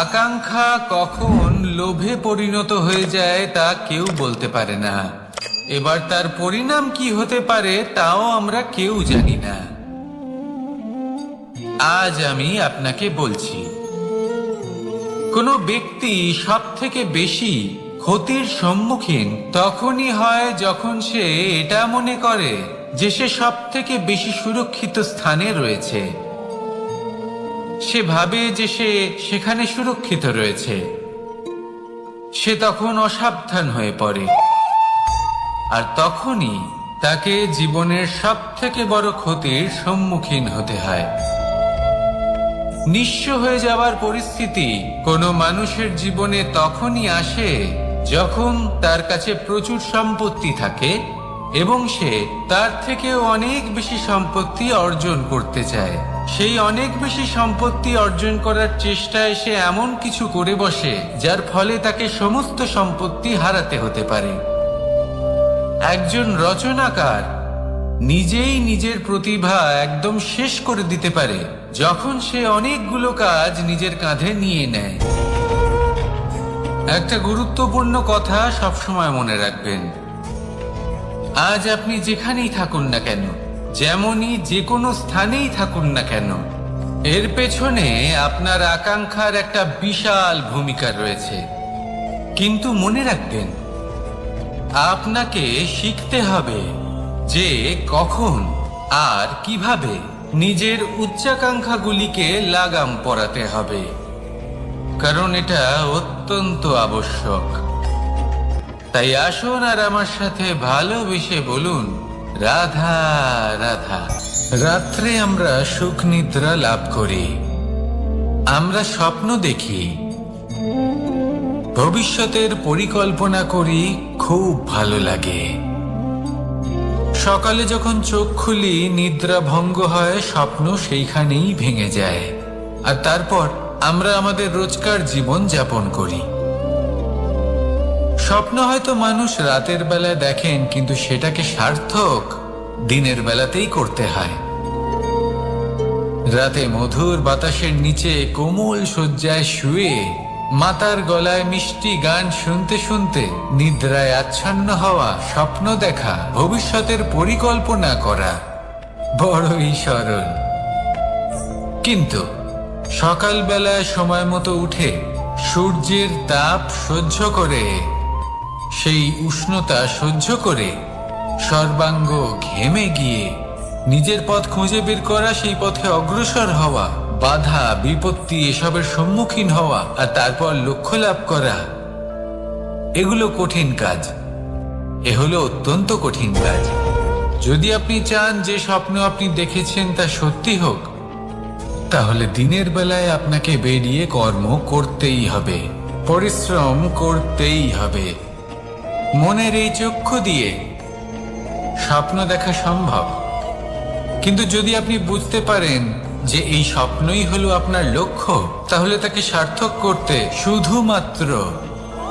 আকাঙ্ক্ষা কখন লোভে পরিণত হয়ে যায় তা কেউ বলতে পারে না। এবার তার পরিণাম কি হতে পারে তাও আমরা কেউ জানি না। আজ আমি আপনাকে বলছি, কোনো ব্যক্তি সব থেকে বেশি ক্ষতির সম্মুখীন তখনই হয় যখন সে এটা মনে করে যে সে সব থেকে বেশি সুরক্ষিত স্থানে রয়েছে। সে ভাবে যে সে সেখানে সুরক্ষিত রয়েছে। সে তখন অসাবধান হয়ে পড়ে, আর তখনই তাকে জীবনের সব থেকে বড় ক্ষতির সম্মুখীন হতে হয়। নিঃস্ব হয়ে যাওয়ার পরিস্থিতি কোনো মানুষের জীবনে তখনই আসে যখন তার কাছে প্রচুর সম্পত্তি থাকে এবং সে তার থেকেও অনেক বেশি সম্পত্তি অর্জন করতে চায়। সেই অনেক বেশি সম্পত্তি অর্জন করার চেষ্টায় সে এমন কিছু করে বসে যার ফলে তাকে সমস্ত সম্পত্তি হারাতে হতে পারে। একজন রচনাকার নিজেই নিজের প্রতিভা একদম শেষ করে দিতে পারে যখন সে অনেকগুলো কাজ নিজের কাঁধে নিয়ে নেয়। একটা গুরুত্বপূর্ণ কথা সবসময় মনে রাখবেন, আজ আপনি যেখানেই থাকুন না কেন, যেমনই যে কোনো স্থানেই থাকুন না কেন, এর পেছনে আপনার আকাঙ্ক্ষার একটা বিশাল ভূমিকা রয়েছে। কিন্তু মনে রাখবেন, আপনাকে শিখতে হবে যে কখন আর কিভাবে নিজের উচ্চাকাঙ্ক্ষাগুলিকে লাগাম পরাতে হবে, কারণ এটা অত্যন্ত আবশ্যক। তাই আসুন আর আমার সাথে ভালোবেসে বলুন, রাধা রাধা। রাত্রে আমরা সুখ নিদ্রা লাভ করি, আমরা স্বপ্ন দেখি, ভবিষ্যতের পরিকল্পনা করি, খুব ভালো লাগে। সকালে যখন চোখ খুলি নিদ্রা ভঙ্গ হয়, স্বপ্ন সেইখানেই ভেঙে যায়, আর তারপর আমরা আমাদের রোজকার জীবন যাপন করি। স্বপ্ন হয়তো মানুষ রাতের বেলায় দেখেন, কিন্তু সেটাকে সার্থক দিনের বেলাতেই করতে হয়। রাতে মধুর বাতাসের নিচে কোমল শয্যায় শুয়ে মাতার গলায় মিষ্টি গান শুনতে শুনতে নিদ্রায় আচ্ছন্ন হওয়া, স্বপ্ন দেখা, ভবিষ্যতের পরিকল্পনা করা বড়ই সরল। কিন্তু সকালবেলায় সময় মতো উঠে সূর্যের তাপ সহ্য করে, সেই উষ্ণতা সহ্য করে সর্বাঙ্গ ঘেমে গিয়ে নিজের পথ খুঁজে বের করা, সেই পথে অগ্রসর হওয়া, বাধা বিপত্তি এসবের সম্মুখীন হওয়া, আর তারপর লক্ষ্য লাভ করা, এগুলো কঠিন কাজ। এ হলো অত্যন্ত কঠিন কাজ। যদি আপনি চান যে স্বপ্ন আপনি দেখেছেন তা সত্যি হোক, তাহলে দিনের বেলায় আপনাকে বেরিয়ে কর্ম করতেই হবে, পরিশ্রম করতেই হবে। মনের এই চক্ষু দিয়ে স্বপ্ন দেখা সম্ভব, কিন্তু যদি আপনি বুঝতে পারেন যে এই স্বপ্নই হলো আপনার লক্ষ্য, তাহলে তাকে সার্থক করতে শুধুমাত্র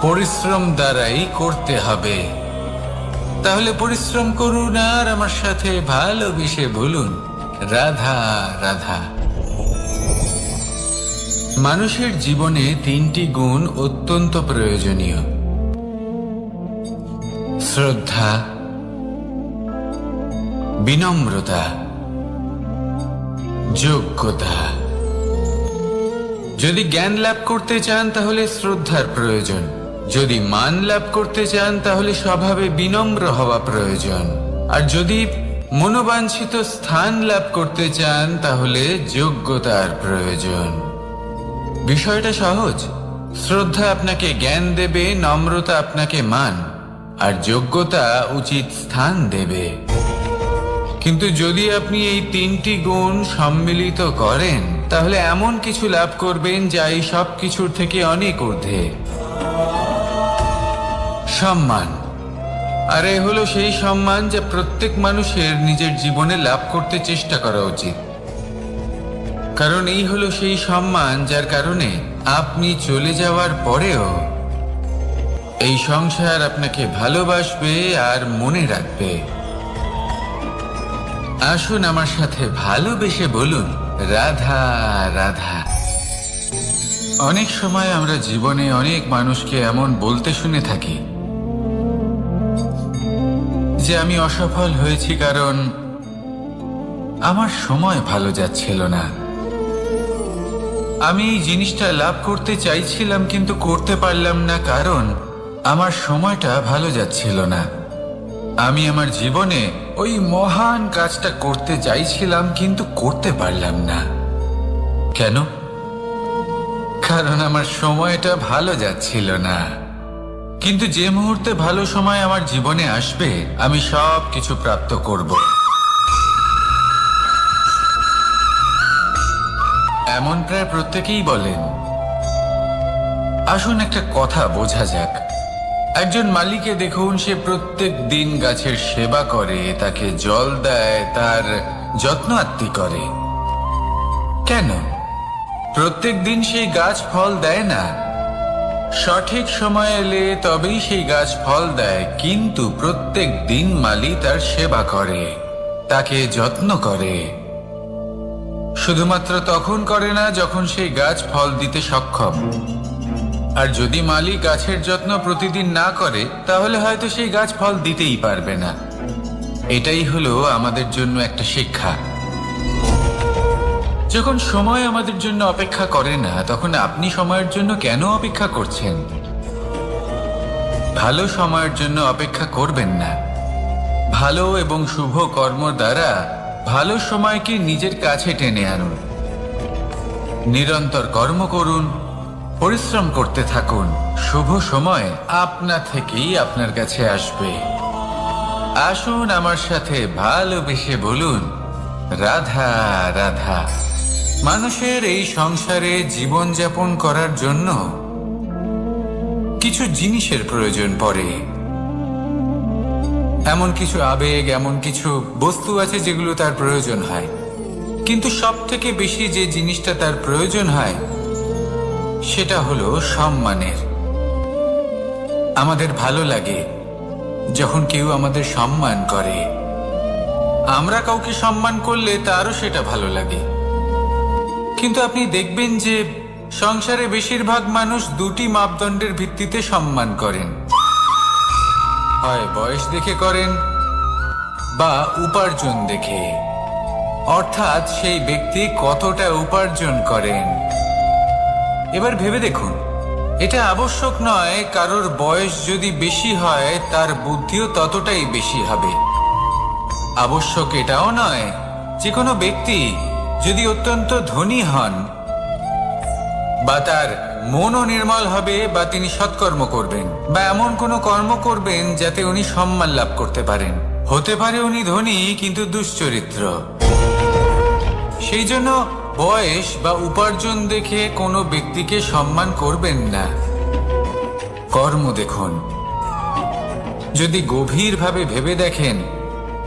পরিশ্রম দ্বারাই করতে হবে। তাহলে পরিশ্রম করুন আর আমার সাথে ভালোবেসে বলুন, রাধা রাধা। মানুষের জীবনে তিনটি গুণ অত্যন্ত প্রয়োজনীয়: শ্রদ্ধা, বিনম্রতা, যোগ্যতা। যদি জ্ঞান লাভ করতে চান তাহলে শ্রদ্ধার প্রয়োজন, যদি মান লাভ করতে চান তাহলে স্বভাবে বিনম্র হওয়া প্রয়োজন, আর যদি মনোবাঞ্ছিত স্থান লাভ করতে চান তাহলে যোগ্যতার প্রয়োজন। বিষয়টা সহজ। শ্রদ্ধা আপনাকে জ্ঞান দেবে, নম্রতা আপনাকে মান, আর যোগ্যতা উচিত স্থান দেবে। কিন্তু যদি আপনি এই তিনটি গুণ সম্মিলিত করেন তাহলে এমন কিছু লাভ করবেন যা এই সব কিছুর থেকে অনেক ঊর্ধ্বে: সম্মান। আর এ হলো সেই সম্মান যা প্রত্যেক মানুষের নিজের জীবনে লাভ করতে চেষ্টা করা উচিত, কারণ এই হলো সেই সম্মান যার কারণে আপনি চলে যাওয়ার পরেও এই সংসার আপনাকে ভালোবাসবে আর মনে রাখবে। আসুন আমার সাথে ভালোবেসে বলুন, রাধা রাধা। অনেক সময় আমরা জীবনে অনেক মানুষকে এমন বলতে শুনে থাকি যে আমি অসফল হয়েছি কারণ আমার সময় ভালো যাচ্ছিল না। আমি এই জিনিসটা লাভ করতে চাইছিলাম কিন্তু করতে পারলাম না কারণ আমার সময়টা ভালো যাচ্ছিল না। আমি আমার জীবনে ওই মহান কাজটা করতে চাইছিলাম কিন্তু করতে পারলাম না। কেন? কারণ আমার সময়টা ভালো যাচ্ছিল না। কিন্তু যে মুহূর্তে ভালো সময় আমার জীবনে আসবে আমি সব কিছু প্রাপ্ত করব। এমন প্রায় প্রত্যেকেই বলেন। আসুন একটা কথা বোঝা যাক। একজন মালিকে দেখুন, সে প্রত্যেক দিন গাছের সেবা করে, তাকে জল দেয়, তার যত্ন আত্তি করে। কেন? প্রত্যেক দিন সেই গাছ ফল দেয় না। সঠিক সময় এলে তবেই সেই গাছ ফল দেয়, কিন্তু প্রত্যেক দিন মালি তার সেবা করে, তাকে যত্ন করে। শুধুমাত্র তখন করে না যখন সেই গাছ ফল দিতে সক্ষম। আর যদি মালি গাছের যত্ন প্রতিদিন না করে তাহলে হয়তো সেই গাছ ফল দিতেই পারবে না। এটাই হলো আমাদের জন্য একটা শিক্ষা। যখন সময় আমাদের জন্য অপেক্ষা করে না তখন আপনি সময়ের জন্য কেন অপেক্ষা করছেন? ভালো সময়ের জন্য অপেক্ষা করবেন না। ভালো এবং শুভ কর্ম দ্বারা ভালো সময়কে নিজের কাছে টেনে আনুন। নিরন্তর কর্ম করুন, পরিশ্রম করতে থাকুন। শুভ সময় আপনা থেকেই আপনার কাছে আসবে। আসুন আমার সাথে ভালোবেসে বলুন, রাধা রাধা। মানুষের এই সংসারে জীবনযাপন করার জন্য কিছু জিনিসের প্রয়োজন পড়ে। এমন কিছু আবেগ, এমন কিছু বস্তু আছে যেগুলো তার প্রয়োজন হয়। কিন্তু সব থেকে বেশি যে জিনিসটা তার প্রয়োজন হয় সেটা হলো সম্মানের। আমাদের ভালো লাগে যখন কেউ আমাদের সম্মান করে। আমরা কাউকে সম্মান করলে তারও সেটা ভালো লাগে। কিন্তু আপনি দেখবেন যে সংসারে বেশিরভাগ মানুষ দুটি মাপদণ্ডের ভিত্তিতে সম্মান করেন। হয় বয়স দেখে করেন বা উপার্জন দেখে, অর্থাৎ সেই ব্যক্তি কতটা উপার্জন করেন। এবার ভেবে দেখুন, এটা আবশ্যক নয় কারোর বয়স যদি বেশি হয় তার বুদ্ধিও ততটাই বেশি হবে। আবশ্যক এটাও নয় যে কোনো ব্যক্তি যদি অত্যন্ত ধনী হন বা তার মনও নির্মল হবে বা তিনি সৎকর্ম করবেন বা এমন কোনো কর্ম করবেন যাতে উনি সম্মান লাভ করতে পারেন। হতে পারে উনি ধনী কিন্তু দুশ্চরিত্র। সেই জন্য বয়স বা উপার্জন দেখে কোনো ব্যক্তিকে সম্মান করবেন না। কর্ম দেখুন। যদি গভীরভাবে ভেবে দেখেন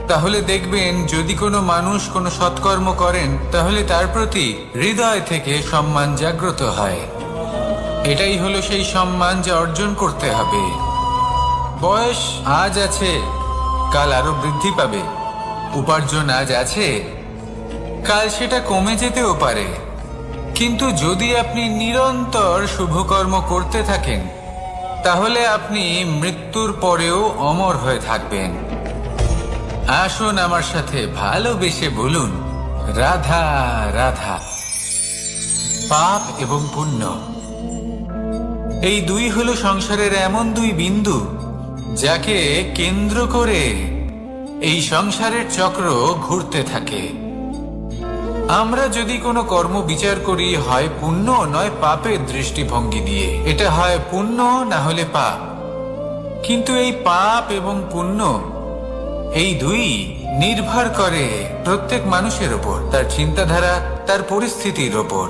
তাহলে দেখবেন যদি কোনো মানুষ কোনো সৎকর্ম করেন তাহলে তার প্রতি হৃদয় থেকে সম্মান জাগ্রত হয়। এটাই হলো সেই সম্মান যা অর্জন করতে হবে। বয়স আজ আছে, কাল আরো বৃদ্ধি পাবে। উপার্জন আজ আছে, কাল সেটা কমে যেতেও পারে। কিন্তু যদি আপনি নিরন্তর শুভকর্ম করতে থাকেন তাহলে আপনি মৃত্যুর পরেও অমর হয়ে থাকবেন। আসুন আমার সাথে ভালোবেসে বলুন, রাধা রাধা। পাপ এবং পুণ্য, এই দুই হলো সংসারের এমন দুই বিন্দু যাকে কেন্দ্র করে এই সংসারের চক্র ঘুরতে থাকে। আমরা যদি কোনো কর্ম বিচার করি হয় পুণ্য নয় পাপের দৃষ্টিভঙ্গি দিয়ে, এটা হয় পুণ্য না হলে পাপ। কিন্তু এই পাপ এবং পুণ্য এই দুই নির্ভর করে প্রত্যেক মানুষের ওপর, তার চিন্তাধারা, তার পরিস্থিতির ওপর।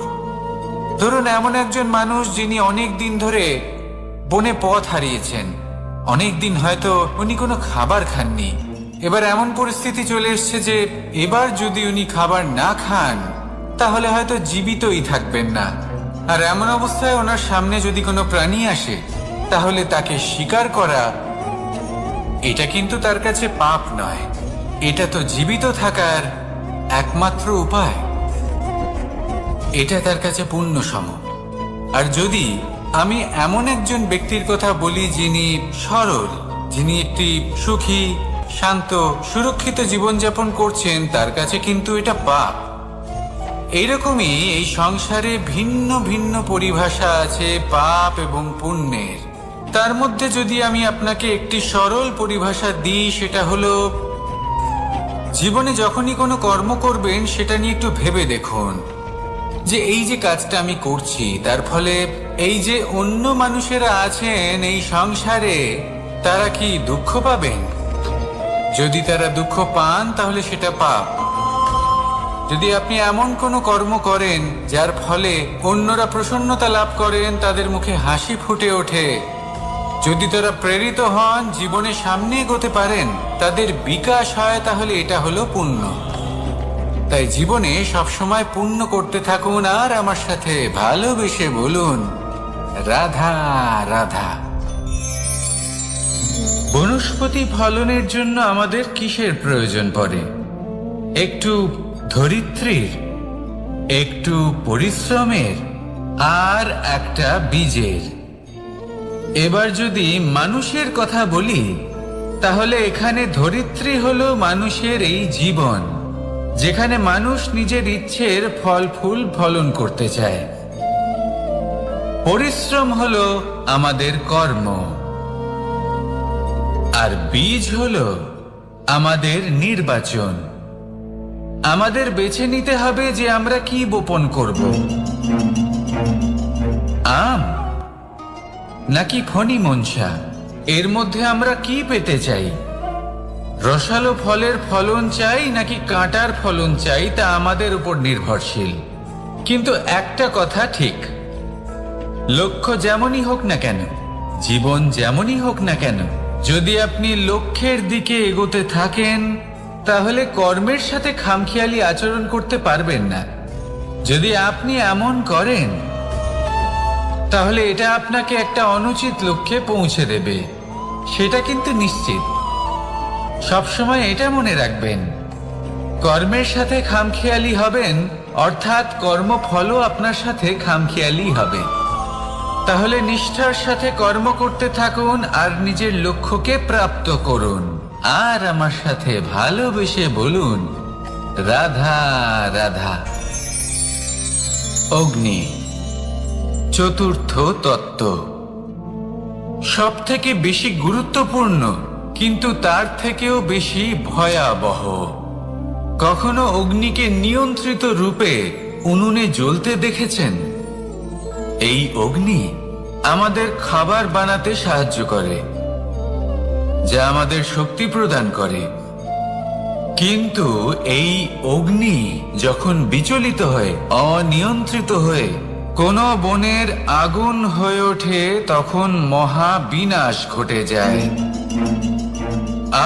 ধরুন এমন একজন মানুষ যিনি অনেক দিন ধরে বনে পথ হারিয়েছেন, অনেক দিন হয়তো উনি কোনো খাবার খাননি। এবার এমন পরিস্থিতি চলে এসছে যে এবার যদি উনি খাবার না খান তাহলে হয়তো জীবিতই থাকবেন না। আর এমন অবস্থায় ওনার সামনে যদি কোনো প্রাণী আসে তাহলে তাকে শিকার করা, এটা কিন্তু তার কাছে পাপ নয়, এটা তো জীবিত থাকার একমাত্র উপায়। এটা তার কাছে পুণ্য সম। আর যদি আমি এমন একজন ব্যক্তির কথা বলি যিনি সরল, যিনি একটি সুখী, শান্ত, সুরক্ষিত জীবনযাপন করছেন, তার কাছে কিন্তু এটা পাপ। এইরকমই এই সংসারে ভিন্ন ভিন্ন পরিভাষা আছে পাপ এবং পুণ্যের। তার মধ্যে যদি আমি আপনাকে একটি সরল পরিভাষা দিই, সেটা হলো, জীবনে যখনই কোনো কর্ম করবেন সেটা নিয়ে একটু ভেবে দেখুন যে এই যে কাজটা আমি করছি, তার ফলে এই যে অন্য মানুষেরা আছেন এই সংসারে, তারা কি দুঃখ পাবেন? যদি তারা দুঃখ পান তাহলে সেটা পাপ। যদি আপনি এমন কোনো কর্ম করেন যার ফলে অন্যরা প্রসন্নতা লাভ করেন, তাদের মুখে হাসি ফুটে ওঠে, যদি তারা প্রেরিত হন, জীবনে সামনে এগোতে পারেন, তাদের বিকাশ হয়, তাহলে এটা হলো পুণ্য। তাই জীবনে সবসময় পুণ্য করতে থাকুন আর আমার সাথে ভালোবেসে বলুন, রাধা রাধা। বনস্পতি ফলনের জন্য আমাদের কিসের প্রয়োজন পড়ে? একটু ধরিত্রীর, একটু পরিশ্রমের, আর একটা বীজের। এবার যদি মানুষের কথা বলি, তাহলে এখানে ধরিত্রী হলো মানুষের এই জীবন, যেখানে মানুষ নিজের ইচ্ছের ফল ফুল ফলন করতে চায়। পরিশ্রম হলো আমাদের কর্ম, আর বীজ হলো আমাদের নির্বাচন। আমাদের বেছে নিতে হবে যে আমরা কি বপন করব, আম নাকি ফণি মনসা। এর মধ্যে আমরা কি পেতে চাই? রসালো ফলের ফলন চাই নাকি কাঁটার ফলন চাই, তা আমাদের উপর নির্ভরশীল। কিন্তু একটা কথা ঠিক, লক্ষ্য যেমনই হোক না কেন, জীবন যেমনই হোক না কেন, যদি আপনি লক্ষ্যের দিকে এগোতে থাকেন, তাহলে কর্মের সাথে খামখেয়ালি আচরণ করতে পারবেন না। যদি আপনি এমন করেন, তাহলে এটা আপনাকে একটা অনুচিত লক্ষ্যে পৌঁছে দেবে, সেটা কিন্তু নিশ্চিত। সবসময় এটা মনে রাখবেন, কর্মের সাথে খামখেয়ালি হবেন, অর্থাৎ কর্মফলও আপনার সাথে খামখেয়ালি হবে। তাহলে নিষ্ঠার সাথে কর্ম করতে থাকুন আর নিজের লক্ষ্যকে প্রাপ্ত করুন। আর আমার সাথে ভালোবেসে বলুন, রাধা রাধা। অগ্নি চতুর্থ তত্ত্ব, সব থেকে বেশি গুরুত্বপূর্ণ, কিন্তু তার থেকেও বেশি ভয়াবহ। কখনো অগ্নিকে নিয়ন্ত্রিত রূপে উনুনে জ্বলতে দেখেছেন? এই অগ্নি আমাদের খাবার বানাতে সাহায্য করে, যা আমাদের শক্তি প্রদান করে। কিন্তু এই অগ্নি যখন বিচলিত হয়ে, অনিয়ন্ত্রিত হয়ে কোন বনের আগুন হয়ে ওঠে, তখন মহা বিনাশ ঘটে যায়।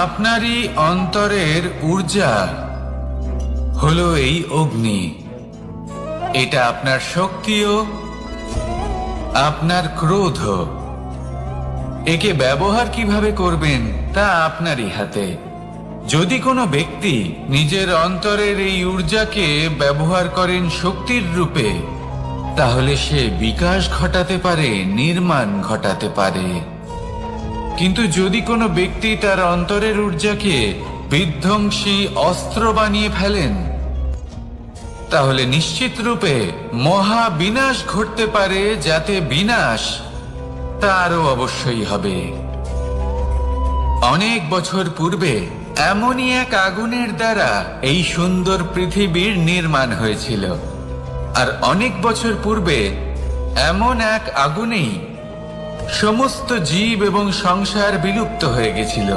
আপনারই অন্তরের ঊর্জা হলো এই অগ্নি। এটা আপনার শক্তিও, আপনার ক্রোধ। একে ব্যবহার কিভাবে করবেন তা আপনারই হাতে। যদি কোনো ব্যক্তি নিজের অন্তরের এই ঊর্জাকে ব্যবহার করেন শক্তির রূপে, তাহলে সে বিকাশ ঘটাতে পারে, নির্মাণ ঘটাতে পারে। কিন্তু যদি কোনো ব্যক্তি তার অন্তরের ঊর্জাকে বিধ্বংসী অস্ত্র বানিয়ে ফেলেন, তাহলে নিশ্চিত রূপে মহা বিনাশ ঘটতে পারে, যাতে বিনাশ তারও অবশ্যই হবে। অনেক বছর পূর্বে এমনই এক আগুনের দ্বারা এই সুন্দর পৃথিবীর নির্মাণ হয়েছিল, আর অনেক বছর পূর্বে এমন এক আগুনেই সমস্ত জীব এবং সংসার বিলুপ্ত হয়ে গেছিল।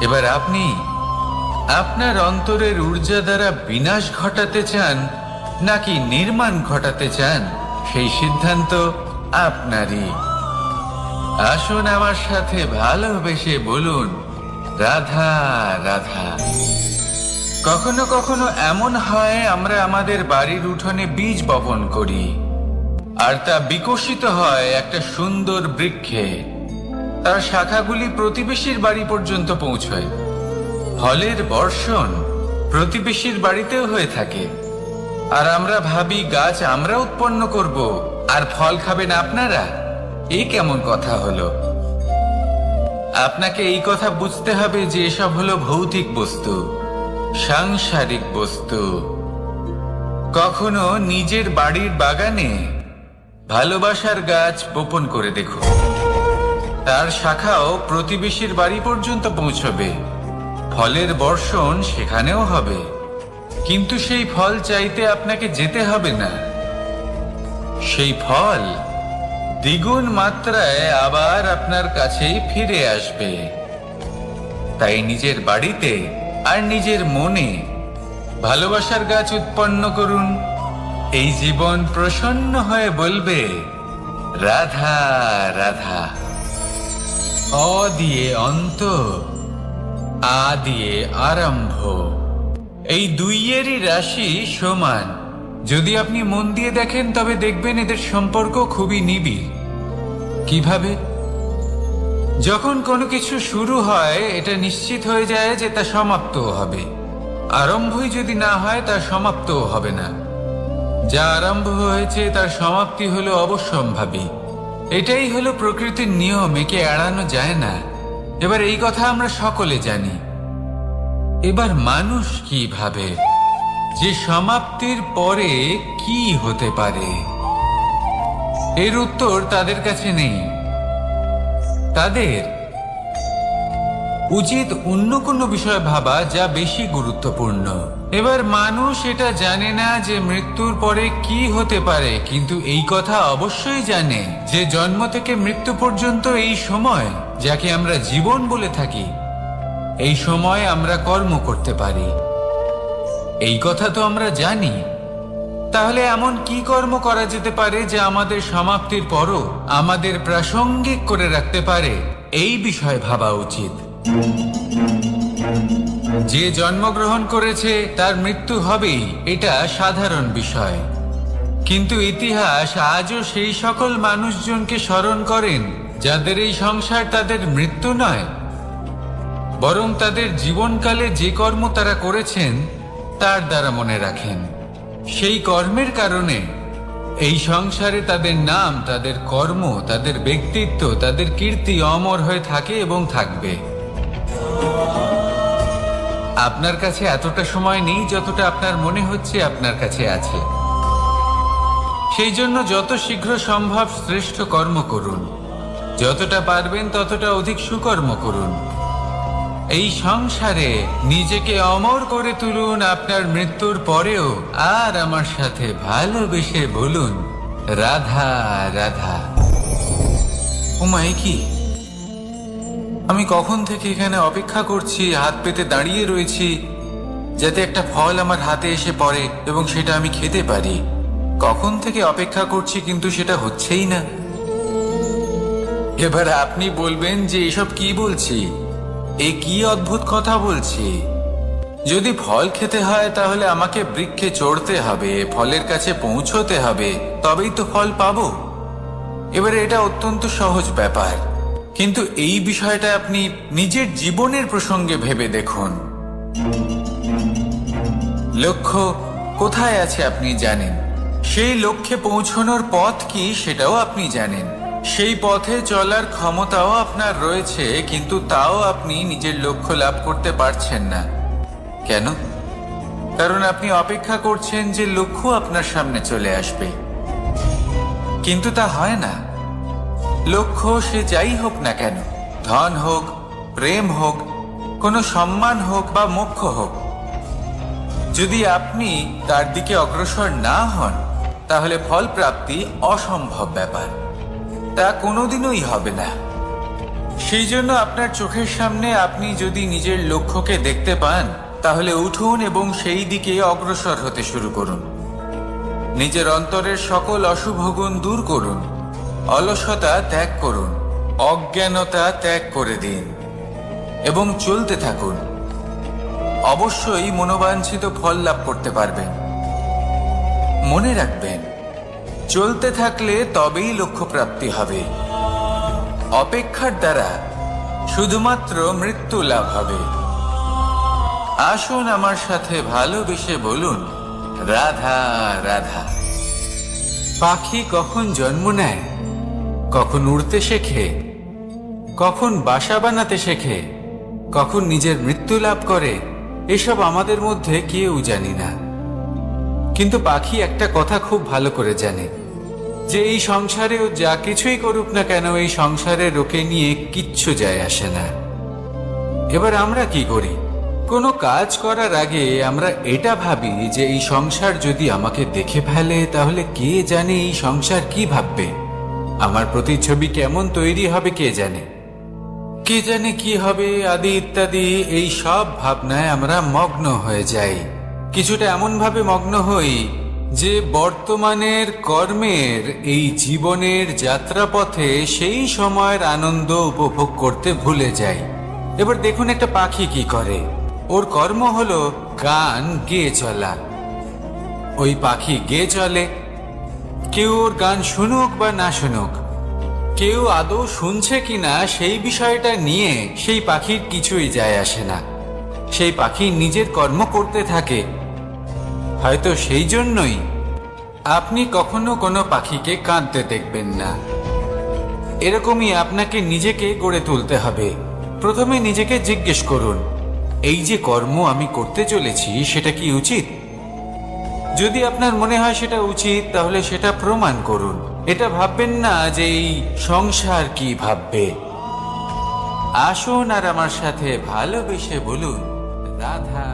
এবার আপনি আপনার অন্তরের ঊর্জা দ্বারা বিনাশ ঘটাতে চান নাকি নির্মাণ ঘটাতে চান, সেই সিদ্ধান্ত আপনারই। আসুন আমার সাথে ভালোবেসে বলুন, রাধা রাধা। কখনো কখনো এমন হয়, আমরা আমাদের বাড়ির উঠোনে বীজ বপন করি, আর তা বিকশিত হয় একটা সুন্দর বৃক্ষে। তার শাখাগুলি প্রতিবেশীর বাড়ি পর্যন্ত পৌঁছয়। ফলের বর্ষণ প্রতিবেশীর বাড়িতেও হয়ে থাকে। আর আমরা ভাবি গাছ আমরা উৎপন্ন করব আর ফল খাবেন আপনারা। এই কেমন কথা হলো? আপনাকে এই কথা বুঝতে হবে যে এসব হলো ভৌতিক বস্তু, সাংসারিক বস্তু। কখনো নিজের বাড়ির বাগানে ভালোবাসার গাছ বপন করে দেখুন, তার শাখাও প্রতিবেশীর বাড়ি পর্যন্ত পৌঁছবে, ফলের বর্ষণ সেখানেও হবে, কিন্তু সেই ফল চাইতে আপনাকে যেতে হবে না। সেই ফল দ্বিগুণ মাত্রায় আবার আপনার কাছেই ফিরে আসবে। তাই নিজের বাড়িতে আর নিজের মনে ভালোবাসার গাছ উৎপন্ন করুন। এই জীবন প্রসন্ন হয়ে বলবে, রাধা রাধা। অ দিয়ে অন্ত, আ দিয়ে আরম্ভ, এই দুইয়েরই রাশি সমান। যদি আপনি মন দিয়ে দেখেন তবে দেখবেন এদের সম্পর্ক খুবই নিবিড়। কিভাবে? যখন কোনো কিছু শুরু হয় এটা নিশ্চিত হয়ে যায় যে তা সমাপ্তও হবে। আরম্ভই যদি না হয় তা সমাপ্তও হবে না। যা আরম্ভ হয়েছে তার সমাপ্তি হলো অবশ্যম্ভাবী। এটাই হলো প্রকৃতির নিয়ম, একে এড়ানো যায় না। এবার এই কথা আমরা সকলে জানি। এবার মানুষ কি ভাবে যে সমাপ্তির পরে কি হতে পারে, এর উত্তর তাদের কাছে নেই। তাদের উচিত অন্য কোনো বিষয় ভাবা যা বেশি গুরুত্বপূর্ণ। এবার মানুষ এটা জানে না যে মৃত্যুর পরে কি হতে পারে, কিন্তু এই কথা অবশ্যই জানে যে জন্ম থেকে মৃত্যু পর্যন্ত এই সময়, যাকে আমরা জীবন বলে থাকি, এই সময় আমরা কর্ম করতে পারি। এই কথা তো আমরা জানি। তাহলে এমন কি কর্ম করা যেতে পারে যা আমাদের সমাপ্তির পরও আমাদের প্রাসঙ্গিক করে রাখতে পারে, এই বিষয়ে ভাবা উচিত। যে জন্মগ্রহণ করেছে তার মৃত্যু হবেই, এটা সাধারণ বিষয়। কিন্তু ইতিহাস আজও সেই সকল মানুষজনকে স্মরণ করেন যাদের এই সংসার তাদের মৃত্যু নয়, বরং তাদের জীবনকালে যে কর্ম তারা করেছেন তার দ্বারা মনে রাখেন। সেই কর্মের কারণে এই সংসারে তাদের নাম, তাদের কর্ম, তাদের ব্যক্তিত্ব, তাদের কীর্তি অমর হয়ে থাকে এবং থাকবে। আপনার কাছে এতটা সময় নেই যতটা আপনার মনে হচ্ছে আপনার কাছে আছে। সেই জন্য যত শীঘ্র সম্ভব শ্রেষ্ঠ কর্ম করুন, যতটা পারবেন ততটা অধিক সুকর্ম করুন। এই সংসারে নিজেকে অমর করে তুলুন আপনার মৃত্যুর পরেও, আর আমার সাথে ভালোবেসে বলুন, রাধা রাধা। ওমাই কি, আমি কখন থেকে এখানে অপেক্ষা করছি, হাত পেতে দাঁড়িয়ে রয়েছি যাতে একটা ফল আমার হাতে এসে পড়ে এবং সেটা আমি খেতে পারি। কখন থেকে অপেক্ষা করছি, কিন্তু সেটা হচ্ছেই না। এবার আপনি বলবেন যে এসব কি বলছি, এ কি অদ্ভুত কথা বলছি। যদি ফল খেতে হয় তাহলে আমাকে বৃক্ষে চড়তে হবে, ফলের কাছে পৌঁছতে হবে, তবেই তো ফল পাবো। এবারে এটা অত্যন্ত সহজ ব্যাপার, কিন্তু এই বিষয়টা আপনি নিজের জীবনের প্রসঙ্গে ভেবে দেখুন। লক্ষ্য কোথায় আছে আপনি জানেন, সেই লক্ষ্যে পৌঁছানোর পথ কি সেটাও আপনি জানেন, সেই পথে চলার ক্ষমতাও আপনার রয়েছে, কিন্তু তাও আপনি নিজের লক্ষ্য লাভ করতে পারছেন না। কেন? কারণ আপনি অপেক্ষা করছেন যে লক্ষ্য আপনার সামনে চলে আসবে, কিন্তু তা হয় না। লক্ষ্য সে যাই হোক না কেন, ধন হোক, প্রেম হোক, কোনো সম্মান হোক বা মোক্ষ হোক, যদি আপনি তার দিকে অগ্রসর না হন তাহলে ফল প্রাপ্তি অসম্ভব ব্যাপার, তা কোনোদিনই হবে না। সেই জন্য আপনার চোখের সামনে আপনি যদি নিজের লক্ষ্যকে দেখতে পান তাহলে উঠুন এবং সেই দিকে অগ্রসর হতে শুরু করুন। নিজের অন্তরের সকল অশুভ গুণ দূর করুন, অলসতা ত্যাগ করুন, অজ্ঞানতা ত্যাগ করে দিন এবং চলতে থাকুন। অবশ্যই মনোবাঞ্ছিত ফল লাভ করতে পারবেন। মনে রাখবেন, চলতে থাকলে তবেই লক্ষ্য প্রাপ্তি হবে। অপেক্ষার দ্বারা শুধুমাত্র মৃত্যু লাভ হবে। আসুন আমার সাথে ভালোবেসে বলুন, রাধা রাধা। পাখি কখন জন্ম নেয়, কখন উড়তে শেখে, কখন বাসা বানাতে শেখে, কখন নিজের মৃত্যু লাভ করে, এসব আমাদের মধ্যে কেউ জানি না। কিন্তু পাখি একটা কথা খুব ভালো করে জানে, যে এই সংসারেও যা কিছুই করুক না কেন, এই সংসারের ওকে নিয়ে কিচ্ছু যায় আসে না। এবার আমরা কি করি? কোনো কাজ করার আগে আমরা এটা ভাবি যে এই সংসার যদি আমাকে দেখে ফেলে তাহলে কে জানে এই সংসার কি ভাববে, আমার প্রতিচ্ছবি কেমন তৈরি হবে কে জানে, কে জানে কি হবে আদি ইত্যাদি। এই সব ভাবনায় আমরা মগ্ন হয়ে যাই। কিছুটা এমন ভাবে মগ্ন হই যে বর্তমানের কর্মের এই জীবনের যাত্রাপথে সেই সময়ের আনন্দ উপভোগ করতে ভুলে যাই। এবার দেখুন একটা পাখি কি করে, ওর কর্ম হলো গান গেয়ে চলা। ওই পাখি গেয়ে চলে, কেউ ওর গান শুনুক বা না শুনুক, কেউ আদৌ শুনছে কিনা সেই বিষয়টা নিয়ে সেই পাখির কিছুই যায় আসে না। সেই পাখি নিজের কর্ম করতে থাকে। হয়তো সেই জন্যই আপনি কখনো কোনো পাখিকে কাঁদতে দেখবেন না। এরকমই আপনাকে নিজেকে গড়ে তুলতে হবে। প্রথমে নিজেকে জিজ্ঞেস করুন, এই যে কর্ম আমি করতে চলেছি সেটা কি উচিত? যদি আপনার মনে হয় সেটা উচিত, তাহলে সেটা প্রমাণ করুন। এটা ভাববেন না যে এই সংসার কি ভাববে। আসুন আর আমার সাথে ভালোবেসে বলুন, রাধা।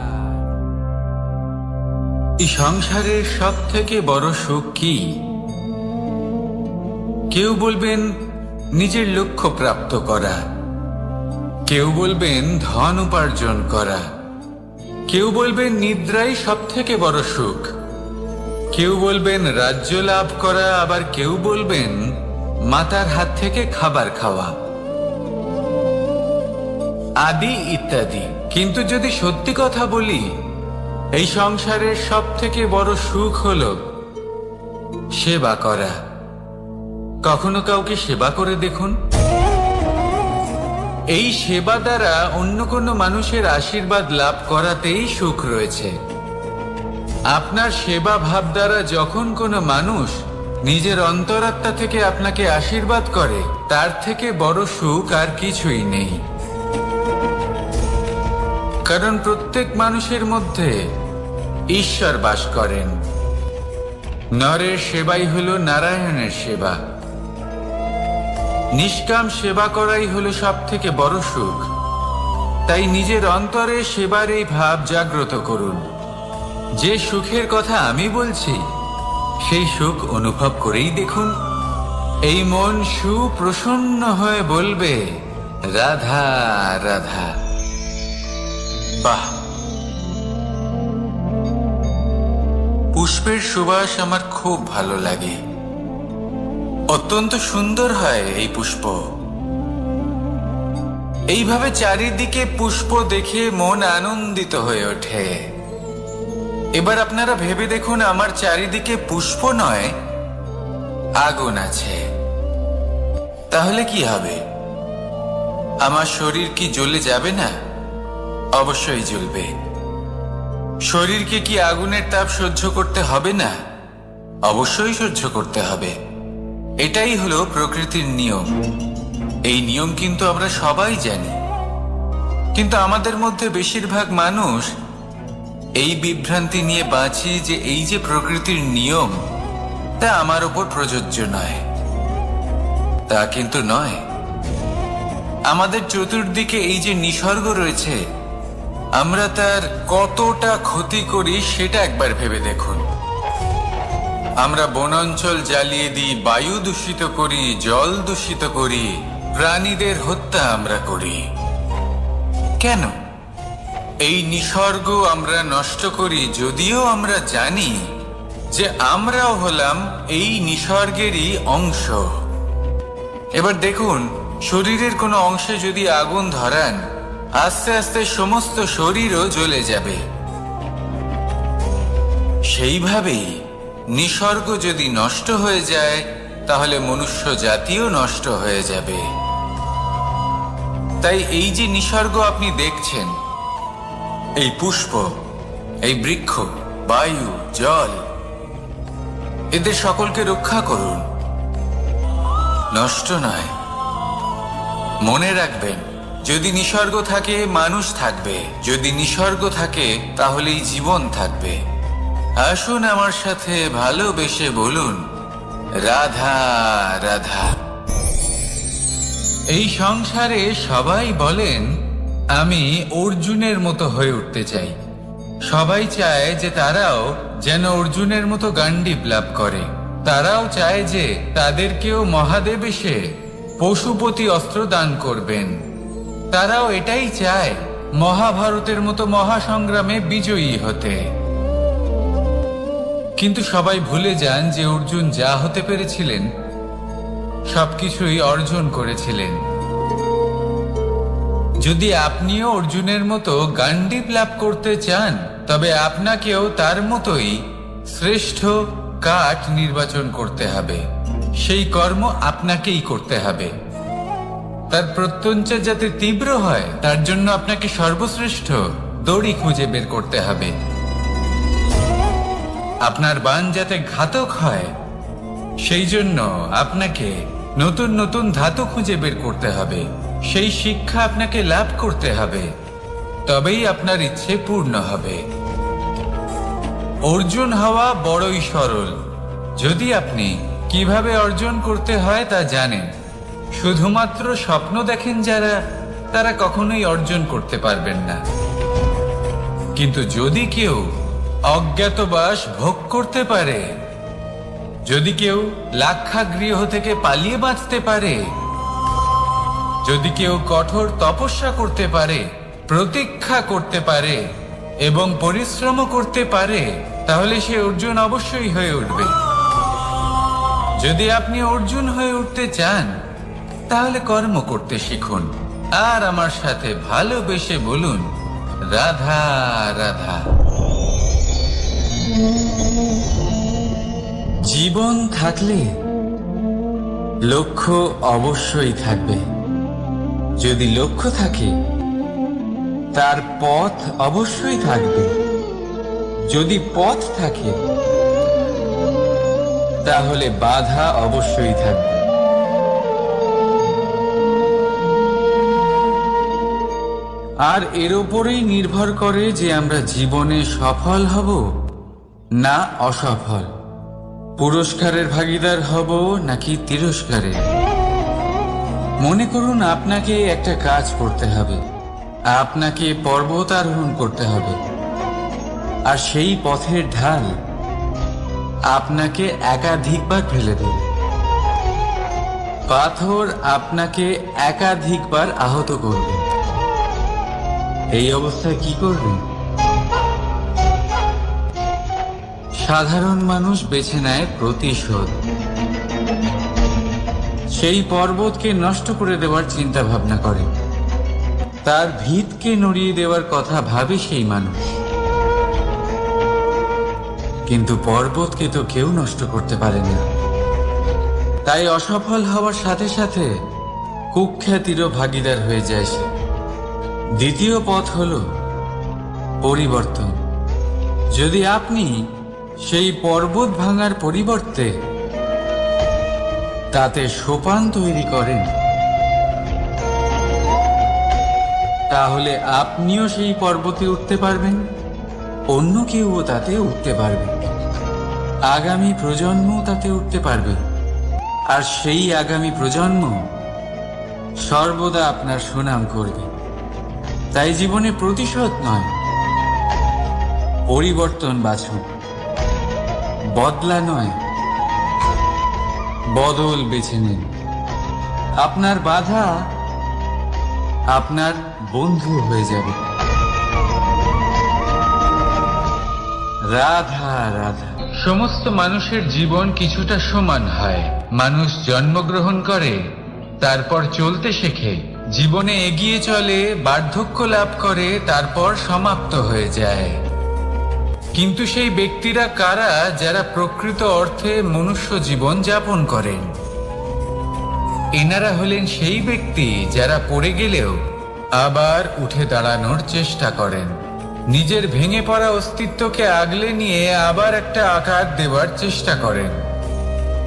এই সংসারের সব থেকে বড় সুখ কি? কেউ বলবেন নিজের লক্ষ্য প্রাপ্ত করা, কেউ বলবেন ধন উপার্জন করা, কেউ বলবেন নিদ্রাই সব থেকে বড় সুখ, কেউ বলবেন রাজ্য লাভ করা, আবার কেউ বলবেন মাতার হাত থেকে খাবার খাওয়া, আদি ইত্যাদি। কিন্তু যদি সত্যি কথা বলি, এই সংসারের সব থেকে বড় সুখ হলো সেবা করা। কখনো কাউকে সেবা করে দেখুন। এই সেবা দ্বারা অন্য কোনো মানুষের আশীর্বাদ লাভ করাতেই সুখ রয়েছে। আপনার সেবা ভাব দ্বারা যখন কোনো মানুষ নিজের অন্তরাত্মা থেকে আপনাকে আশীর্বাদ করে, তার থেকে বড় সুখ আর কিছুই নেই। কারণ প্রত্যেক মানুষের মধ্যে ঈশ্বর বাস করেন। নরের সেবাই হলো নারায়ণের সেবা। নিষ্কাম সেবা করাই হলো সব থেকে বড় সুখ। তাই নিজের অন্তরে সেবার এই ভাব জাগ্রত করুন। যে সুখের কথা আমি বলছি সেই সুখ অনুভব করেই দেখুন। এই মন সুপ্রসন্ন হয়ে বলবে, রাধা রাধা। বাহ! পুষ্পের সুবাস আমার খুব ভালো লাগে। অত্যন্ত সুন্দর হয় এই পুষ্প। এইভাবে চারিদিকে পুষ্প দেখে মন আনন্দিত হয়ে ওঠে। এবার আপনারা ভেবে দেখুন, আমার চারিদিকে পুষ্প নয়, আগুন আছে। তাহলে কি হবে? আমার শরীর কি জ্বলে যাবে না? অবশ্যই জ্বলবে। শরীরকে কি আগুনের তাপ সহ্য করতে হবে না? অবশ্যই সহ্য করতে হবে। এটাই হলো প্রকৃতির নিয়ম। এই নিয়ম কিন্তু আমরা সবাই জানি, কিন্তু আমাদের মধ্যে বেশিরভাগ মানুষ এই বিভ্রান্তি নিয়ে বাঁচি যে এই যে প্রকৃতির নিয়ম তা আমার উপর প্রযোজ্য নয়। তা কিন্তু নয়। আমাদের চতুর্দিকে এই যে নিসর্গ রয়েছে, আমরা তার কতটা ক্ষতি করি সেটা একবার ভেবে দেখুন। আমরা বনাঞ্চল জ্বালিয়ে দিই, বায়ু দূষিত করি, জল দূষিত করি, প্রাণীদের হত্যা আমরা করি। কেন? এই নিসর্গ আমরা নষ্ট করি, যদিও আমরা জানি যে আমরাও হলাম এই নিসর্গেরই অংশ। এবার দেখুন, শরীরের কোনো অংশে যদি আগুন ধরান, আস্তে আস্তে সমস্ত শরীরও জ্বলে যাবে। সেইভাবেই নিসর্গ যদি নষ্ট হয়ে যায়, তাহলে মনুষ্য জাতিও নষ্ট হয়ে যাবে। তাই এই যে নিসর্গ আপনি দেখছেন, এই পুষ্প, এই বৃক্ষ বায়ু, জল, এদের সকলকে রক্ষা করুন। নষ্ট নয়। মনে রাখবেন, যদি নিসর্গ থাকে মানুষ থাকবে, যদি নিসর্গ থাকে তাহলেই জীবন থাকবে। আসুন আমার সাথে ভালোবেসে বলুন, রাধা রাধা। এই সংসারে সবাই বলেন আমি অর্জুনের মতো হয়ে উঠতে চাই। সবাই চায় যে তারাও যেন অর্জুনের মতো গান্ডীব লাভ করে। তারাও চায় যে তাদেরকেও মহাদেব এসে পশুপতি অস্ত্র দান করবেন। তারাও এটাই চায় মহাভারতের মতো মহাসংগ্রামে বিজয়ী হতে। কিন্তু সবাই ভুলে যান যে অর্জুন যা হতে পেরেছিলেন সবকিছুই অর্জন করেছিলেন। যদি আপনিও অর্জুনের মতো গান্ডীব লাভ করতে চান, তবে আপনাকেও তার মতোই শ্রেষ্ঠ কাঠ নির্বাচন করতে হবে। সেই কর্ম আপনাকেই করতে হবে। তার প্রত্যঞ্চা যাতে তীব্র হয় তার জন্য আপনাকে সর্বশ্রেষ্ঠ দড়ি খুঁজে বের করতে হবে। আপনার বাণ যাতে ঘাতক হয় সেই জন্য আপনাকে নতুন নতুন ধাতু খুঁজে বের করতে হবে। সেই শিক্ষা আপনাকে লাভ করতে হবে, তবেই আপনার ইচ্ছে পূর্ণ হবে। অর্জুন হওয়া বড়ই সরল, যদি আপনি কিভাবে অর্জন করতে হয় তা জানেন। শুধুমাত্র স্বপ্ন দেখেন যারা, তারা কখনোই অর্জন করতে পারবেন না। কিন্তু যদি কেউ অজ্ঞাতবাস ভোগ করতে পারে, যদি কেউ লাক্ষাগৃহ থেকে পালিয়ে বাঁচতে পারে, যদি কেউ কঠোর তপস্যা করতে পারে, প্রতীক্ষা করতে পারে এবং পরিশ্রম করতে পারে, তাহলে সে অর্জুন অবশ্যই হয়ে উঠবে। যদি আপনি অর্জুন হয়ে উঠতে চান তাহলে কর্ম করতে শিখুন আর আমার সাথে ভালোবেসে বলুন, রাধা রাধা। জীবন থাকলে লক্ষ্য অবশ্যই থাকবে। যদি লক্ষ্য থাকে তার পথ অবশ্যই থাকবে। যদি পথ থাকে তাহলে বাধা অবশ্যই থাকবে। আর এর উপরেই নির্ভর করে যে আমরা জীবনে সফল হব না অসফল, পুরস্কারের ভাগীদার হব নাকি তিরস্কারের। মনে করুন আপনাকে একটা কাজ করতে হবে, আপনাকে পর্বত আরোহণ করতে হবে, আর সেই পথের ঢাল আপনাকে একাধিকবার ফেলে দেবে। পাথর আপনাকে একাধিকবার আহত করবে। এই অবস্থায় কি করবেন? সাধারণ মানুষ বেছে নেয় প্রতিশোধ। সেই পর্বতকে নষ্ট করে দেওয়ার চিন্তা ভাবনা করে, তার ভিতকে নড়িয়ে দেওয়ার কথা ভাবে সেই মানুষ। কিন্তু পর্বতকে তো কেউ নষ্ট করতে পারে না। তাই অসফল হওয়ার সাথে সাথে কুখ্যাতিরও ভাগীদার হয়ে যায় সে। দ্বিতীয় পথ হল পরিবর্তন। যদি আপনি সেই পর্বত ভাঙার পরিবর্তে তাতে সোপান তৈরি করেন, তাহলে আপনিও সেই পর্বতে উঠতে পারবেন, অন্য কেউও তাতে উঠতে পারবে, আগামী প্রজন্মও তাতে উঠতে পারবে। আর সেই আগামী প্রজন্ম সর্বদা আপনার সুনাম করবে। তাই জীবনে প্রতিশোধ নয়, পরিবর্তন বাছুন। বদলা নয়, বদল বেছে নিন। আপনার বাধা আপনার বন্ধু হয়ে যাবে। রাধা রাধা। সমস্ত মানুষের জীবন কিছুটা সমান হয়। মানুষ জন্মগ্রহণ করে, তারপর চলতে শেখে, জীবনে এগিয়ে চলে, বার্ধক্য লাভ করে, তারপর সমাপ্ত হয়ে যায়। কিন্তু সেই ব্যক্তিরা কারা যারা প্রকৃত অর্থে মনুষ্য জীবন যাপন করেন? এনারা হলেন সেই ব্যক্তি যারা পড়ে গেলেও আবার উঠে দাঁড়ানোর চেষ্টা করেন। নিজের ভেঙে পড়া অস্তিত্বকে আগলে নিয়ে আবার একটা আকার দেওয়ার চেষ্টা করেন।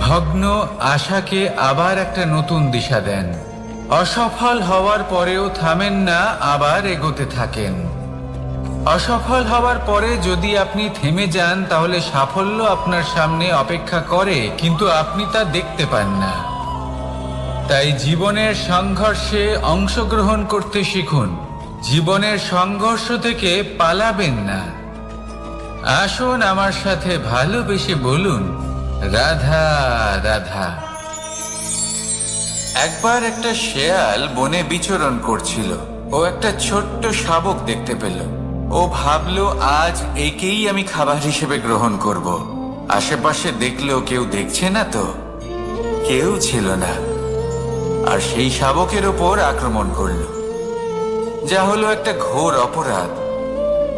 ভগ্ন আশাকে আবার একটা নতুন দিশা দেন। অসফল হওয়ার পরেও থামেন না, আবার এগোতে থাকেন। অসফল হওয়ার পরে যদি আপনি থেমে যান তাহলে সাফল্য আপনার সামনে অপেক্ষা করে, কিন্তু আপনি তা দেখতে পান না। তাই জীবনের সংঘর্ষে অংশগ্রহণ করতে শিখুন। জীবনের সংঘর্ষ থেকে পালাবেন না। আসুন আমার সাথে ভালোবেসে বলুন, রাধা রাধা। একবার একটা শেয়াল বনে বিচরণ করছিল। ও একটা ছোট্ট শাবক দেখতে পেল। ও ভাবলো, আজ একেই আমি খাবার হিসেবে গ্রহণ করব। আশেপাশে দেখলো কেউ দেখছে না তো, কেউ ছিল না। আর সেই শাবকের ওপর আক্রমণ করলো, যা হলো একটা ঘোর অপরাধ।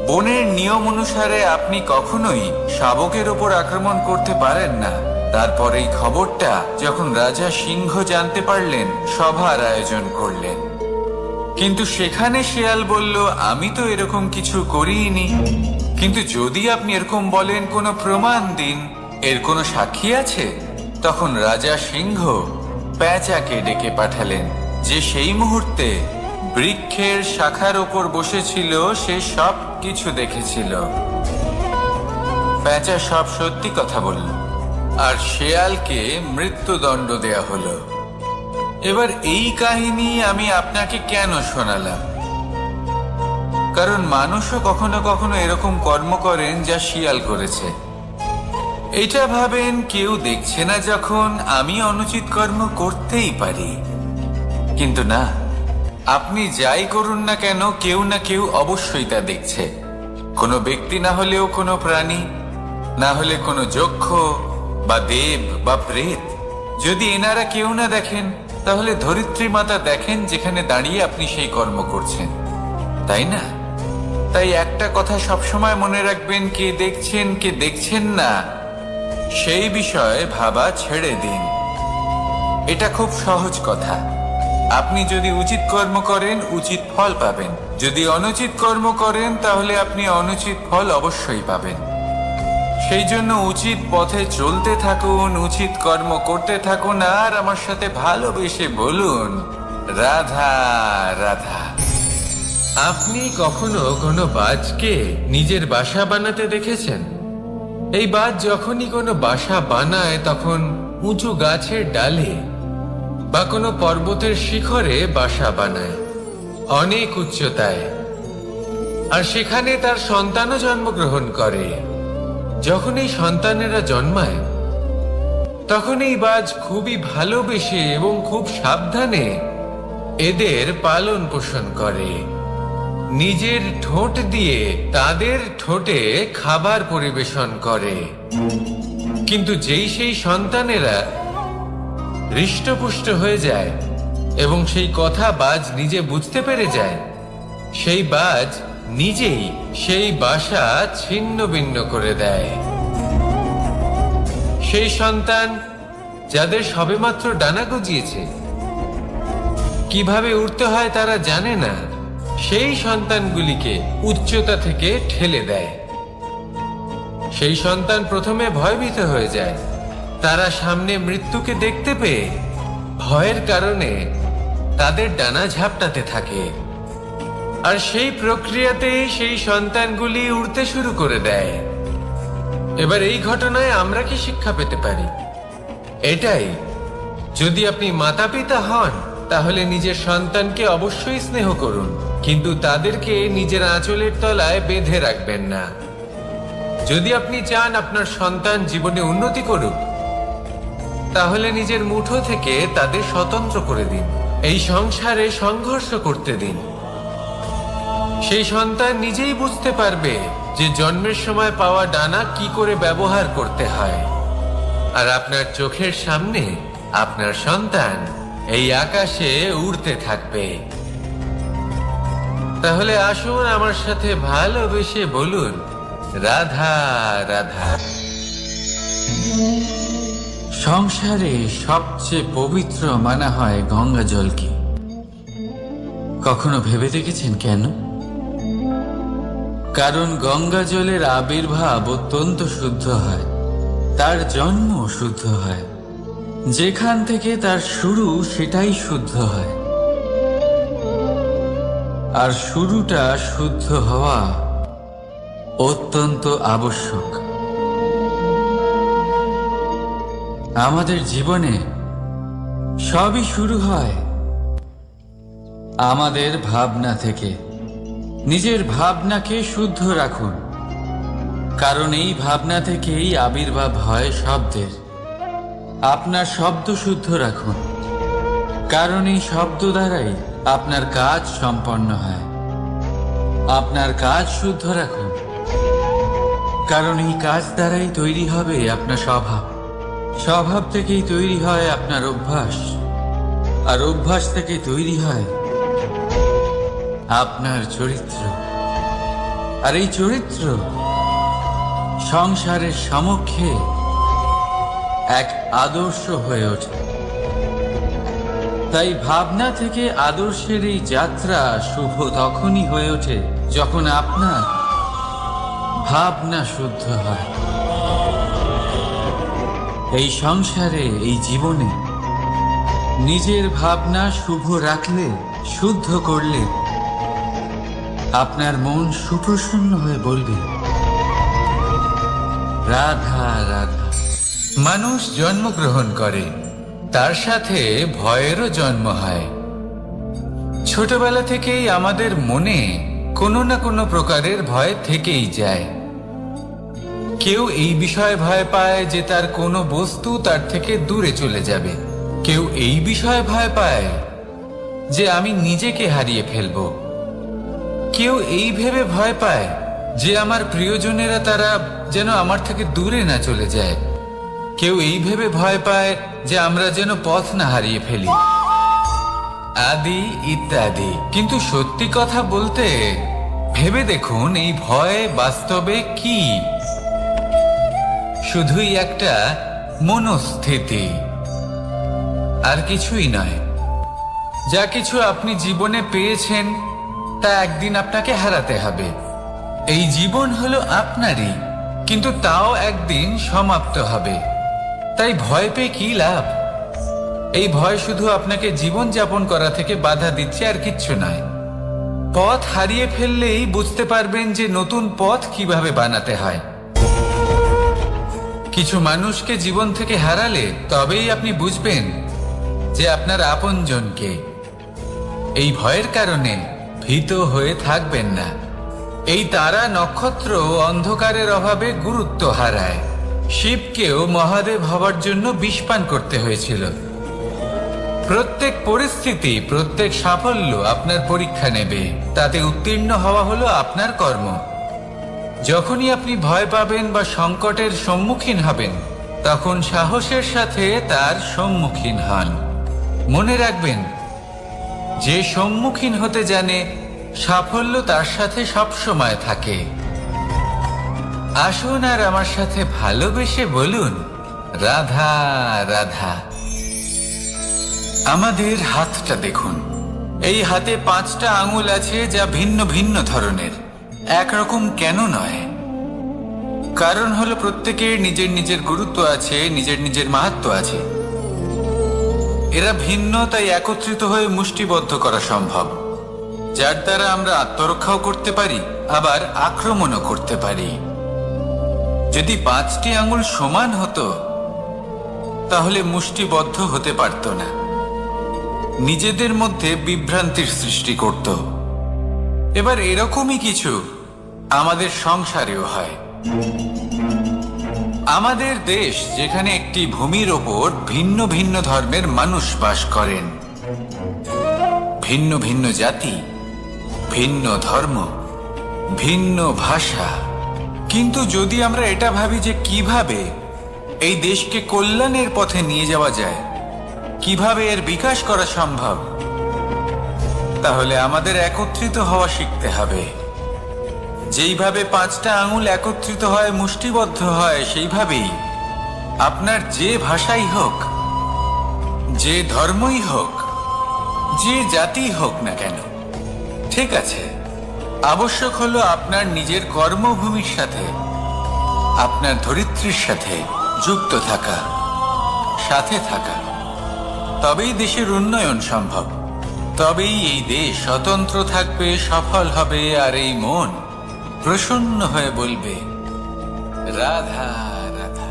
বনের নিয়ম অনুসারে আপনি কখনোই শাবকের ওপর আক্রমণ করতে পারেন না। তারপর এই খবরটা যখন রাজা সিংহ জানতে পারলেন, সভার আয়োজন করলেন। কিন্তু সেখানে শেয়াল বলল, আমি তো এরকম কিছু করিনি। কিন্তু যদি আপনি এরকম বলেন, কোনো প্রমাণ দিন, এর কোনো সাক্ষী আছে? তখন রাজা সিংহ পেঁচাকে ডেকে পাঠালেন, যে সেই মুহূর্তে বৃক্ষের শাখার ওপর বসেছিল। সে সব কিছু দেখেছিল। পেঁচা সব সত্যি কথা বলল, আর শেয়ালকে মৃত্যুদণ্ড দেয়া হলো। এবার এই কাহিনী আমি আপনাকে কেন শোনালাম? কারণ মানুষও কখনো কখনো এরকম কর্ম করেন যা শিয়াল করেছে। এটা ভাবেন, কেউ দেখছে না যখন, আমি অনুচিত কর্ম করতেই পারি। কিন্তু না, আপনি যাই করুন না কেন, কেউ না কেউ অবশ্যই তা দেখছে। কোনো ব্যক্তি না হলেও কোনো প্রাণী, না হলে কোনো যক্ষ বা দেব বা প্রেত। যদি এনারা কেউ না দেখেন, তাহলে ধরিত্রী মাতা দেখেন, যেখানে দাঁড়িয়ে আপনি সেই কর্ম করছেন, তাই না? তাই একটা কথা সবসময় মনে রাখবেন, কে দেখছেন কে দেখছেন না সেই বিষয়ে ভাবা ছেড়ে দিন। এটা খুব সহজ কথা। আপনি যদি উচিত কর্ম করেন, উচিত ফল পাবেন। যদি অনুচিত কর্ম করেন, তাহলে আপনি অনুচিত ফল অবশ্যই পাবেন। সেই জন্য উচিত পথে চলতে থাকুন, উচিত কর্ম করতে থাকুন, আর আমার সাথে ভালোবেসে বলুন, রাধা রাধা। আপনি কখনো কোনো বাজকে নিজের বাসা বানাতে দেখেছেন? এই বাজ যখনই কোনো বাসা বানায়, তখন উঁচু গাছের ডালে বা কোনো পর্বতের শিখরে বাসা বানায়, অনেক উচ্চতায়। আর সেখানে তার সন্তানও জন্মগ্রহণ করে। যখন এই সন্তানেরা জন্মায়, তখন এই বাজ খুবই ভালোবেসে এবং খুব সাবধানে এদের পালন পোষণ করে। নিজের ঠোঁট দিয়ে তাদের ঠোঁটে খাবার পরিবেশন করে। কিন্তু যেই সেই সন্তানেরা হৃষ্টপুষ্ট হয়ে যায় এবং সেই কথা বাজ নিজে বুঝতে পেরে যায়, সেই বাজ নিজেই সেই বাসা ছিন্ন ভিন্ন করে দেয়। সেই সন্তান যাদের সবেমাত্র ডানা গজিয়েছে, কিভাবে উড়তে হয় তারা জানে না, সেই সন্তানগুলিকে উচ্চতা থেকে ঠেলে দেয়। সেই সন্তান প্রথমে ভয়ভীত হয়ে যায়। তারা সামনে মৃত্যুকে দেখতে পেয়ে ভয়ের কারণে তাদের ডানা ঝাপটাতে থাকে। আর সেই প্রক্রিয়াতেই সেই সন্তানগুলি উড়তে শুরু করে দেয়। এবার এই ঘটনায় আমরা কি শিক্ষা পেতে পারি? এটাই, যদি আপনি মাতা পিতা হন, তাহলে নিজের সন্তানকে অবশ্যই স্নেহ করুন, কিন্তু তাদেরকে নিজের আঁচলের তলায় বেঁধে রাখবেন না। যদি আপনি চান আপনার সন্তান জীবনে উন্নতি করুক, তাহলে নিজের মুঠো থেকে তাদের স্বতন্ত্র করে দিন। এই সংসারে সংঘর্ষ করতে দিন। সেই সন্তান নিজেই বুঝতে পারবে যে জন্মের সময় পাওয়া ডানা কি করে ব্যবহার করতে হয়। আর আপনার চোখের সামনে আপনার সন্তান এই আকাশে উড়তে থাকবে। তাহলে আসুন আমার সাথে ভালোবেসে বলুন, রাধা রাধা। সংসারে সবচেয়ে পবিত্র মানা হয় গঙ্গা জলকে। কখনো ভেবে দেখেছেন কেন? কারণ গঙ্গা জলের আবির্ভাব অত্যন্ত শুদ্ধ হয়, তার জন্ম শুদ্ধ হয়, যেখান থেকে তার শুরু সেটাই শুদ্ধ হয়। আর শুরুটা শুদ্ধ হওয়া অত্যন্ত আবশ্যক। আমাদের জীবনে সবই শুরু হয় আমাদের ভাবনা থেকে। নিজের ভাবনাকে শুদ্ধ রাখুন, কারণ এই ভাবনা থেকেই আবির্ভাব হয় শব্দের। আপনার শব্দ শুদ্ধ রাখুন, কারণ এই শব্দ দ্বারাই আপনার কাজ সম্পন্ন হয়। আপনার কাজ শুদ্ধ রাখুন, কারণ এই কাজ দ্বারাই তৈরি হবে আপনার স্বভাব। স্বভাব থেকেই তৈরি হয় আপনার অভ্যাস, আর অভ্যাস থেকে তৈরি হয় আপনার চরিত্র। আর এই চরিত্র সংসারের সমক্ষে এক আদর্শ হয়ে ওঠে। তাই ভাবনা থেকে আদর্শের এই যাত্রা শুভ তখনই হয়ে ওঠে যখন আপনার ভাবনা শুদ্ধ হয়। এই সংসারে, এই জীবনে নিজের ভাবনা শুভ রাখলে, শুদ্ধ করলে আপনার মন সুপ্রসন্ন হয়ে বলবে, রাধা রাধা। মানুষ জন্মগ্রহণ করে, তার সাথে ভয়েরও জন্ম হয়। ছোটবেলা থেকেই আমাদের মনে কোনো না কোনো প্রকারের ভয় থেকেই যায়। কেউ এই বিষয়ে ভয় পায় যে তার কোনো বস্তু তার থেকে দূরে চলে যাবে। কেউ এই বিষয়ে ভয় পায় যে আমি নিজেকে হারিয়ে ফেলব। কেউ এই ভেবে ভয় পায় যে আমার প্রিয়জনেরা তারা যেন আমার থেকে দূরে না চলে যায়। কেউ এই ভেবে ভয় পায় যে আমরা যেন পথ না হারিয়ে ফেলি, আদি ইত্যাদি। কিন্তু সত্যি কথা বলতে, ভেবে দেখুন এই ভয় বাস্তবে কি? শুধুই একটা মনস্থিতি, আর কিছুই নয়। যা কিছু আপনি জীবনে পেয়েছেন তা একদিন আপনাকে হারাতে হবে। এই জীবন হলো আপনারই, কিন্তু তাও একদিন সমাপ্ত হবে। তাই ভয় পেয়ে কি লাভ? এই ভয় শুধু আপনাকে জীবন যাপন করা থেকে বাধা দিচ্ছে, আর কিচ্ছু নয়। পথ হারিয়ে ফেললেই বুঝতে পারবেন যে নতুন পথ কিভাবে বানাতে হয়। কিছু মানুষকে জীবন থেকে হারালে তবেই আপনি বুঝবেন যে আপনার আপনজনকে। এই ভয়ের কারণে ভীত হয়ে থাকবেন না। এই তারা নক্ষত্র অন্ধকারের অভাবে গুরুত্ব হারায়। শিবকেও মহাদেব হওয়ার জন্য বিষপান করতে হয়েছিল। প্রত্যেক পরিস্থিতি, প্রত্যেক সাফল্য আপনার পরীক্ষা নেবে। তাতে উত্তীর্ণ হওয়া হলো আপনার কর্ম। যখনই আপনি ভয় পাবেন বা সংকটের সম্মুখীন হবেন, তখন সাহসের সাথে তার সম্মুখীন হন। মনে রাখবেন, যে সম্মুখীন হতে জানে, সাফল্য তার সাথে সবসময় থাকে। আসুন আর আমার সাথে ভালোবেসে বলুন, রাধা রাধা। আমাদের হাতটা দেখুন। এই হাতে 5টা আঙুল আছে, যা ভিন্ন ভিন্ন ধরনের। একরকম কেন নয়? কারণ হলো প্রত্যেকের নিজের নিজের গুরুত্ব আছে, নিজের নিজের মাহাত্ম্য আছে। এরা ভিন্ন, তাই একত্রিত হয়ে মুষ্টিবদ্ধ করা সম্ভব, যার দ্বারা আমরা আত্মরক্ষাও করতে পারি, আবার আক্রমণও করতে পারি। যদি 5টি আঙুল সমান হতো, তাহলে মুষ্টিবদ্ধ হতে পারত না, নিজেদের মধ্যে বিভ্রান্তির সৃষ্টি করত। এবার এরকমই কিছু আমাদের সংসারেও হয়। আমাদের দেশ, যেখানে একটি ভূমির ওপর ভিন্ন ভিন্ন ধর্মের মানুষ বাস করেন, ভিন্ন ভিন্ন জাতি, ভিন্ন ধর্ম, ভিন্ন ভাষা। কিন্তু যদি আমরা এটা ভাবি যে কিভাবে এই দেশকে কল্যাণের পথে নিয়ে যাওয়া যায়, কিভাবে এর বিকাশ করা সম্ভব, তাহলে আমাদের একত্রিত হওয়া শিখতে হবে। যেইভাবে 5টা আঙুল একত্রিত হয়, মুষ্টিবদ্ধ হয়, সেইভাবেই আপনার যে ভাষাই হোক, যে ধর্মই হোক, যে জাতি হোক না কেন, ঠিক আছে, আবশ্যক হলো আপনার নিজের কর্মভূমির সাথে, আপনার ধরিত্রীর সাথে যুক্ত থাকা, সাথে থাকা। তবেই দেশের উন্নয়ন সম্ভব, তবেই এই দেশ স্বতন্ত্র থাকবে, সফল হবে, আর এই মন প্রসন্ন হয়ে বলবে রাধা রাধা।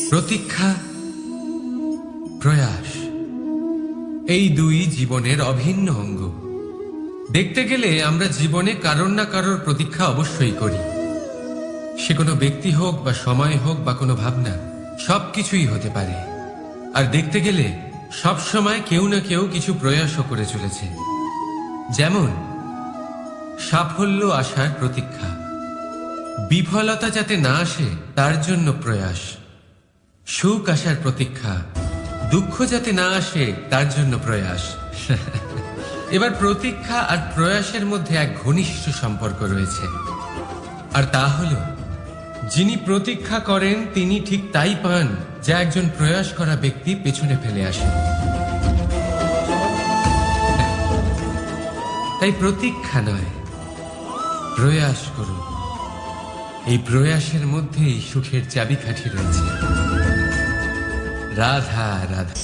প্রতীক্ষা, প্রয়াস, এই দুই জীবনের অভিন্ন অঙ্গ। দেখতে গেলে আমরা জীবনে কারোর না কারোর প্রতীক্ষা অবশ্যই করি। সে কোনো ব্যক্তি হোক বা সময় হোক বা কোনো ভাবনা, সবকিছুই হতে পারে। আর দেখতে গেলে সব সময় কেউ না কেউ কিছু প্রয়াসও করে চলেছে। যেমন সাফল্য আসার প্রতীক্ষা, বিফলতা যাতে না আসে তার জন্য প্রয়াস, সুখ আসার প্রতীক্ষা, দুঃখ যাতে না আসে তার জন্য প্রয়াস। এবার প্রতীক্ষা আর প্রয়াসের মধ্যে এক ঘনিষ্ঠ সম্পর্ক রয়েছে, আর তা হলো যিনি প্রতীক্ষা করেন তিনি ঠিক তাই পান যা একজন প্রয়াস করা ব্যক্তি পেছনে ফেলে আসে। তাই প্রতীক্ষা নয়, প্রয়াস করুন। এই প্রয়াসের মধ্যেই সুখের চাবিকাঠি রয়েছে। রাধা রাধা।